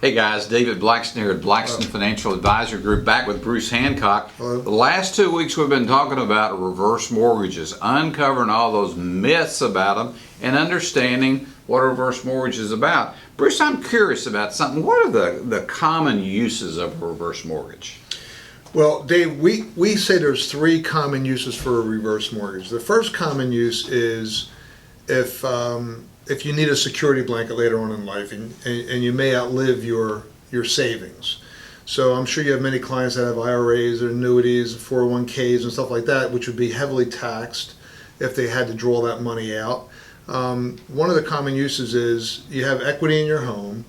Hey guys, David Blackston here at Blackston Financial Advisor Group, back with Bruce Hancock. Hello. The last 2 weeks we've been talking about reverse mortgages, uncovering all those myths about them and understanding what a reverse mortgage is about. Bruce, I'm curious about something. What are the common uses of a reverse mortgage? Well, Dave, we say there's three common uses for a reverse mortgage. The first common use is if you need a security blanket later on in life and you may outlive your savings. So I'm sure you have many clients that have IRAs or annuities, 401ks and stuff like that, which would be heavily taxed if they had to draw that money out. One of the common uses is you have equity in your home,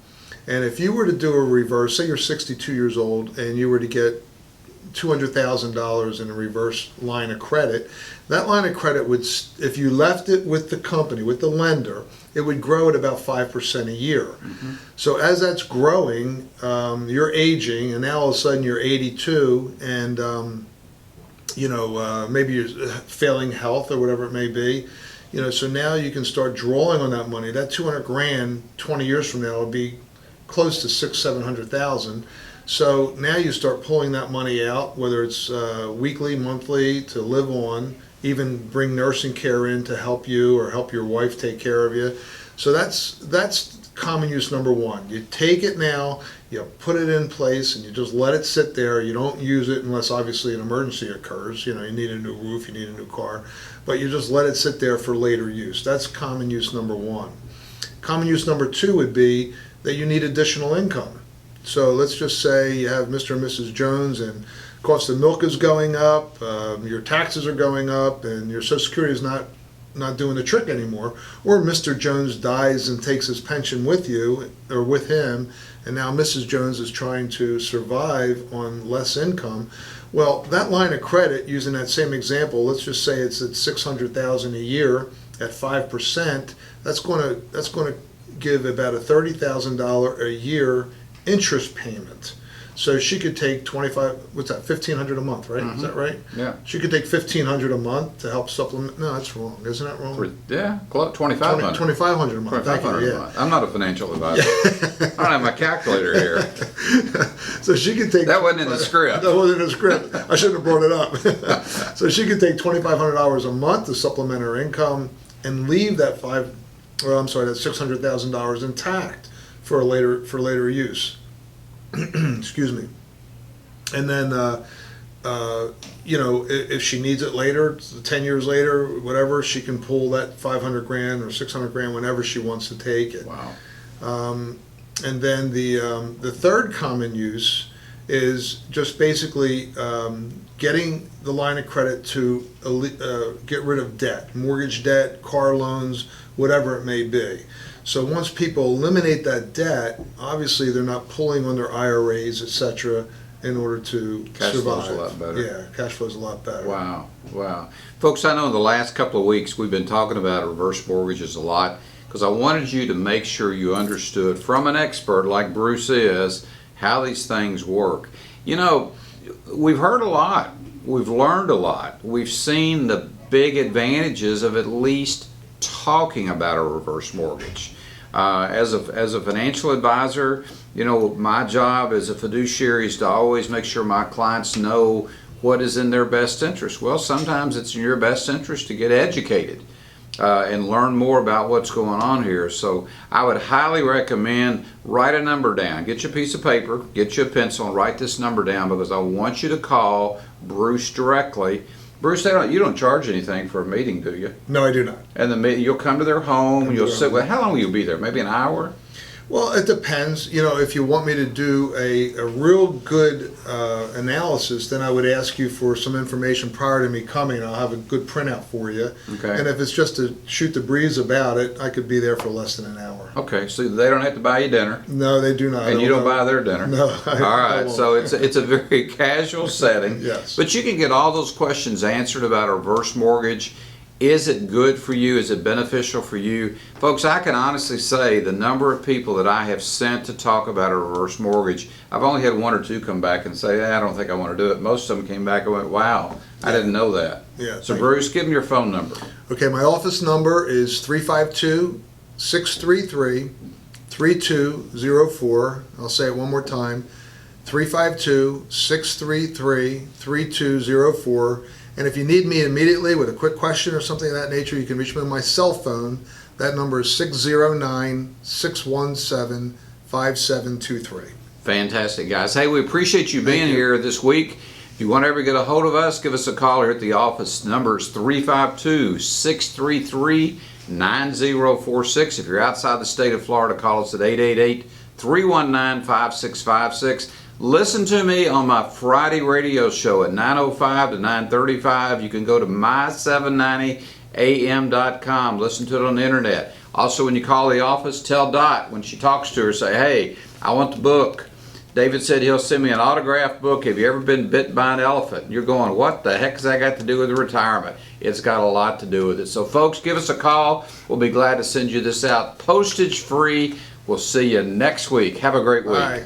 and if you were to do a reverse, say you're 62 years old and you were to get $200,000 in a reverse line of credit, that line of credit would, if you left it with the company, with the lender, it would grow at about 5% a year. Mm-hmm. So as that's growing, you're aging, and now all of a sudden you're 82, and maybe you're failing health or whatever it may be. So now you can start drawing on that money. That 200 grand, 20 years from now, will be close to $600,000-700,000. So now you start pulling that money out, whether it's weekly, monthly, to live on, even bring nursing care in to help you or help your wife take care of you. So that's common use number one. You take it now, you put it in place, and you just let it sit there. You don't use it unless obviously an emergency occurs. You need a new roof, you need a new car, but you just let it sit there for later use. That's common use number one. Common use number two would be that you need additional income. So let's just say you have Mr. and Mrs. Jones, and cost of milk is going up, your taxes are going up, and your Social Security is not doing the trick anymore. Or Mr. Jones dies and takes his pension with you or with him, and now Mrs. Jones is trying to survive on less income. Well, that line of credit, using that same example, let's just say it's at $600,000 a year at 5%. That's going to give about a $30,000 a year interest payment. So she could take $1,500 a month, right? Mm-hmm. Is that right? Yeah. She could take $1,500 a month to help supplement. No, that's wrong. Isn't that wrong? Yeah, $2,500. $2,500 a month. Thank you. Yeah. I'm not a financial advisor. I don't have my calculator here. So she could take. That wasn't in the script. That wasn't in the script. I shouldn't have brought it up. So she could take $2,500 a month to supplement her income and leave that that $600,000 intact for later use. Excuse me. And then if she needs it later, 10 years later, whatever, she can pull that 500 grand or 600 grand whenever she wants to take it. Wow. And then the third common use is just basically getting the line of credit to get rid of debt, mortgage debt, car loans, whatever it may be. So once people eliminate that debt, obviously they're not pulling on their IRAs, etc., in order to Cash survive. flow's a lot better. Yeah, cash flow's a lot better. Wow. Folks, I know in the last couple of weeks we've been talking about reverse mortgages a lot because I wanted you to make sure you understood from an expert like Bruce is how these things work. We've heard a lot. We've learned a lot. We've seen the big advantages of at least talking about a reverse mortgage. As a financial advisor, my job as a fiduciary is to always make sure my clients know what is in their best interest. Well, sometimes it's in your best interest to get educated and learn more about what's going on here. So I would highly recommend write a number down. Get you a piece of paper, get you a pencil, and write this number down because I want you to call Bruce directly. Bruce, you don't charge anything for a meeting, do you? No, I do not. And you'll come to their home, you'll sit with, how long will you be there? Maybe an hour? Well, it depends. If you want me to do a real good analysis, then I would ask you for some information prior to me coming. I'll have a good printout for you. Okay. And if it's just to shoot the breeze about it, I could be there for less than an hour. Okay, so they don't have to buy you dinner. No, they do not. And you don't buy their dinner. No. All right, so it's a very casual setting. Yes. But you can get all those questions answered about a reverse mortgage. Is it good for you? Is it beneficial for you? Folks, I can honestly say the number of people that I have sent to talk about a reverse mortgage, I've only had one or two come back and say, I don't think I want to do it. Most of them came back and went, wow, I didn't know that. Yeah. So Bruce, give them your phone number. Okay, my office number is 352-633 3204. I'll say it one more time. 352-633-3204. And if you need me immediately with a quick question or something of that nature, you can reach me on my cell phone. That number is 609-617-5723. Fantastic, guys. Hey, we appreciate you being Thank you. here this week. If you want to ever get a hold of us, give us a call here at the office. The number is 352-633-9046. If you're outside the state of Florida, call us at 888-319-5656. Listen to me on my Friday radio show at 9:05 to 9:35. You can go to my790am.com. Listen to it on the internet. Also, when you call the office, tell Dot when she talks to her, say, hey, I want the book. David said he'll send me an autographed book. Have you ever been bit by an elephant? You're going, what the heck has that got to do with retirement? It's got a lot to do with it. So, folks, give us a call. We'll be glad to send you this out. Postage free. We'll see you next week. Have a great week. Bye.